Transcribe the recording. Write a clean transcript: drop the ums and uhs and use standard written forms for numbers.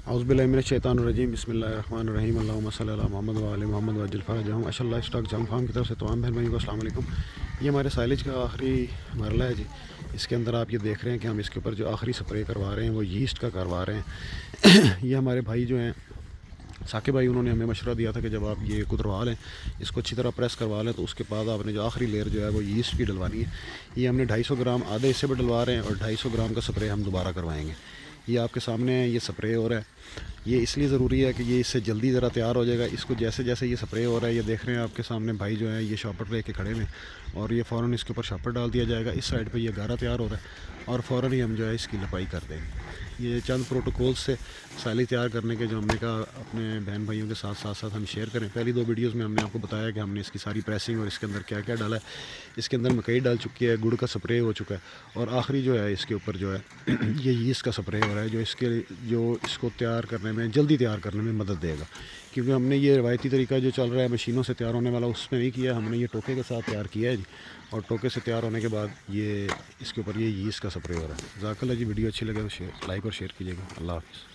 औज़ुबिल्लाहिमिनश्शैतानिर्रजीम बिस्मिल्लाहिर्रहमानिर्रहीम अल्लाहुम्मा सल्लि अला मुहम्मद व आलि मुहम्मद वअज्जिल फ़रजहम अशल्ला स्टॉक जम फार्म की तरफ से तमाम बहन भाइयों को अस्सलाम वालेकुम। ये हमारे साइलेज का आखिरी मरला है जी। इसके अंदर आप ये देख रहे हैं कि हम इसके ऊपर जो आखिरी स्प्रे करवा रहे हैं वो यीस्ट का करवा रहे हैं। ये हमारे भाई जो हैं साकिब भाई, उन्होंने हमें मशवरा दिया था कि जब आप ये कुतरवा लें, इसको अच्छी तरह प्रेस करवा लें, तो उसके बाद आपने जो आखिरी लेयर जो है वो यीस्ट की डलवानी है। ये हमने 250 ग्राम आधे हिस्से पर डलवा रहे हैं और 250 ग्राम का स्प्रे हम दोबारा करवाएंगे। ये आपके सामने है, ये स्प्रे हो रहा है। ये इसलिए ज़रूरी है कि ये इससे जल्दी ज़रा तैयार हो जाएगा। इसको जैसे जैसे ये स्प्रे हो रहा है, ये देख रहे हैं आपके सामने भाई जो है ये शॉपर लेके खड़े हैं और ये फ़ौरन इसके ऊपर शॉपर डाल दिया जाएगा। इस साइड पे ये गारा तैयार हो रहा है और फ़ौरन ही हम जो है इसकी लपाई कर देंगे। ये चंद प्रोटोकॉल्स से साइलेज तैयार करने के जो हमने कहा अपने बहन भाइयों के साथ साथ हम शेयर करें। पहली 2 वीडियोस में हमने आपको बताया कि हमने इसकी सारी प्रेसिंग और इसके अंदर क्या क्या डाला है। इसके अंदर मकई डाल चुकी है, गुड़ का स्प्रे हो चुका है और आखिरी जो है इसके ऊपर जो है ये यीस्ट का स्प्रे हो रहा है, जो इसको तैयार करने में, जल्दी तैयार करने में मदद देगा। क्योंकि हमने ये रवायती तरीका जो चल रहा है मशीनों से तैयार होने वाला, उसमें नहीं किया, हमने ये टोके के साथ तैयार किया है जी। और टोके से तैयार होने के बाद ये इसके ऊपर ये यीस्ट का स्प्रे हो रहा है। ज़ाकल्लाह जी, वीडियो अच्छी लगे तो लाइक और शेयर कीजिएगा। अल्लाह हाफ़िज़।